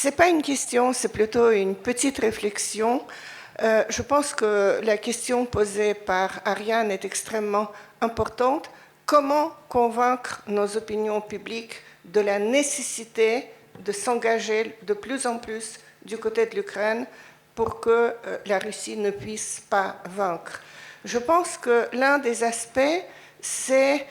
n'est pas une question, c'est plutôt une petite réflexion. Je pense que la question posée par Ariane est extrêmement importante. Comment convaincre nos opinions publiques de la nécessité de s'engager de plus en plus du côté de l'Ukraine pour que la Russie ne puisse pas vaincre? Je pense que l'un des aspects, c'est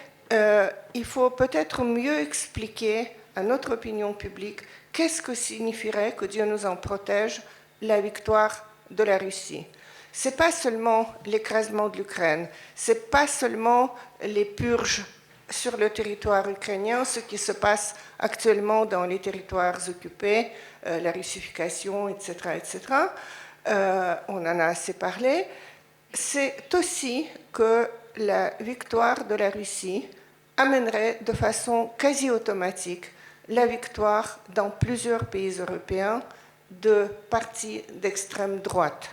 il faut peut-être mieux expliquer à notre opinion publique qu'est-ce que signifierait, que Dieu nous en protège, la victoire de la Russie. Ce n'est pas seulement l'écrasement de l'Ukraine, ce n'est pas seulement les purges sur le territoire ukrainien, ce qui se passe actuellement dans les territoires occupés, la russification, etc., etc. On en a assez parlé. C'est aussi que la victoire de la Russie amènerait de façon quasi automatique la victoire dans plusieurs pays européens de partis d'extrême droite,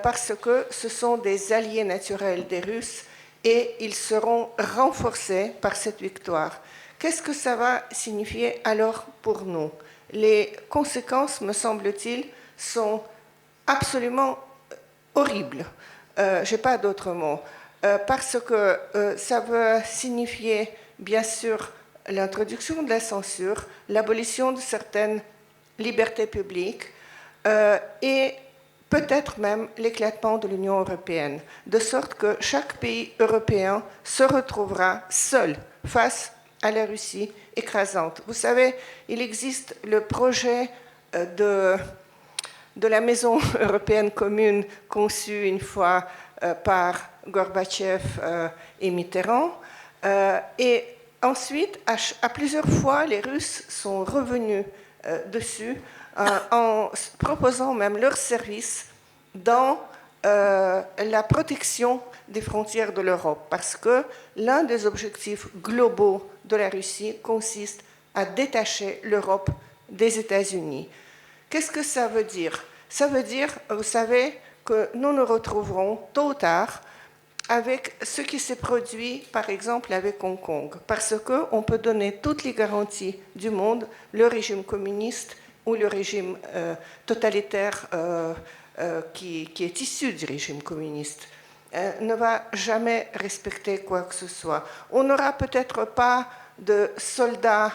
parce que ce sont des alliés naturels des Russes et ils seront renforcés par cette victoire. Qu'est-ce que ça va signifier alors pour nous? Les conséquences, me semble-t-il, sont absolument horribles. Je n'ai pas d'autre mot. Parce que ça veut signifier, bien sûr, l'introduction de la censure, l'abolition de certaines libertés publiques et peut-être même l'éclatement de l'Union européenne, de sorte que chaque pays européen se retrouvera seul face à la Russie écrasante. Vous savez, il existe le projet de la Maison européenne commune conçue une fois par Gorbatchev et Mitterrand. Et ensuite, à plusieurs fois, les Russes sont revenus dessus en proposant même leurs services dans la protection des frontières de l'Europe, parce que l'un des objectifs globaux de la Russie consiste à détacher l'Europe des États-Unis. Qu'est-ce que ça veut dire? Ça veut dire, vous savez, que nous nous retrouverons tôt ou tard avec ce qui s'est produit, par exemple, avec Hong Kong, parce qu'on peut donner toutes les garanties du monde, le régime communiste ou le régime totalitaire qui est issu du régime communiste ne va jamais respecter quoi que ce soit. On n'aura peut-être pas de soldats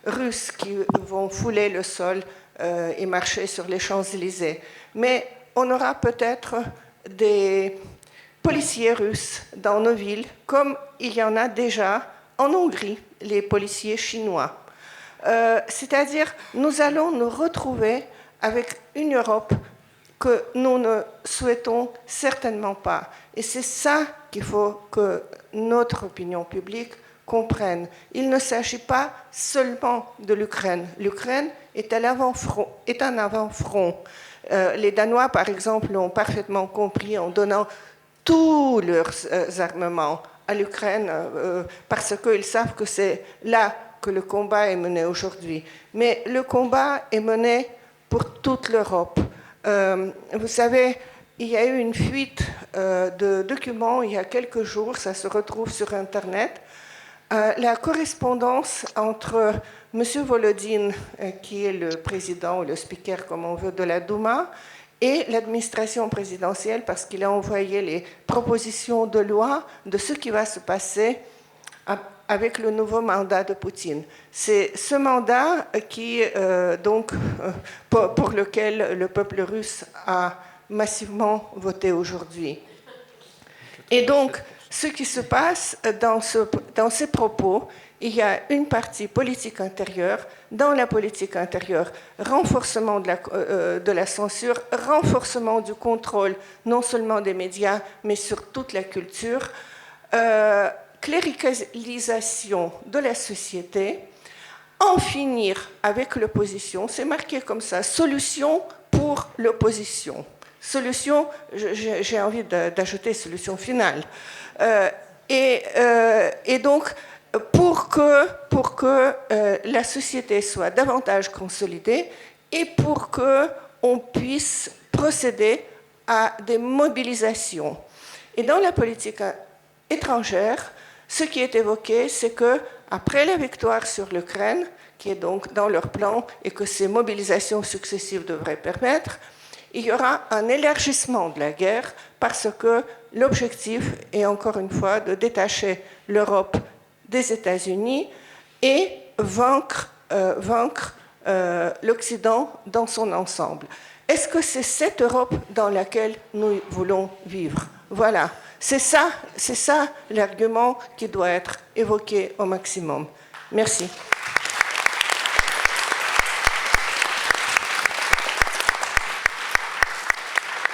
russes qui vont fouler le sol et marcher sur les Champs-Élysées, mais on aura peut-être des policiers russes dans nos villes, comme il y en a déjà en Hongrie, les policiers chinois. C'est-à-dire, nous allons nous retrouver avec une Europe que nous ne souhaitons certainement pas. Et c'est ça qu'il faut que notre opinion publique comprenne. Il ne s'agit pas seulement de l'Ukraine. L'Ukraine est un avant-front. Les Danois, par exemple, l'ont parfaitement compris en donnant tous leurs armements à l'Ukraine parce qu'ils savent que c'est là que le combat est mené aujourd'hui. Mais le combat est mené pour toute l'Europe. Vous savez, il y a eu une fuite de documents il y a quelques jours, ça se retrouve sur Internet. La correspondance entre M. Volodin, qui est le président ou le speaker, comme on veut, de la Douma, et l'administration présidentielle, parce qu'il a envoyé les propositions de loi de ce qui va se passer avec le nouveau mandat de Poutine. C'est ce mandat qui, pour lequel le peuple russe a massivement voté aujourd'hui. Et donc, ce qui se passe dans ces propos, il y a une partie politique intérieure. Dans la politique intérieure, renforcement de la censure, renforcement du contrôle, non seulement des médias, mais sur toute la culture, cléricalisation de la société, en finir avec l'opposition. C'est marqué comme ça, solution pour l'opposition. Solution, j'ai envie d'ajouter solution finale. Et donc, pour que la société soit davantage consolidée et pour qu'on puisse procéder à des mobilisations. Et dans la politique étrangère, ce qui est évoqué, c'est qu'après la victoire sur l'Ukraine, qui est donc dans leur plan et que ces mobilisations successives devraient permettre, il y aura un élargissement de la guerre parce que l'objectif est encore une fois de détacher l'Europe des États-Unis et vaincre l'Occident dans son ensemble. Est-ce que c'est cette Europe dans laquelle nous voulons vivre? Voilà, c'est ça l'argument qui doit être évoqué au maximum. Merci.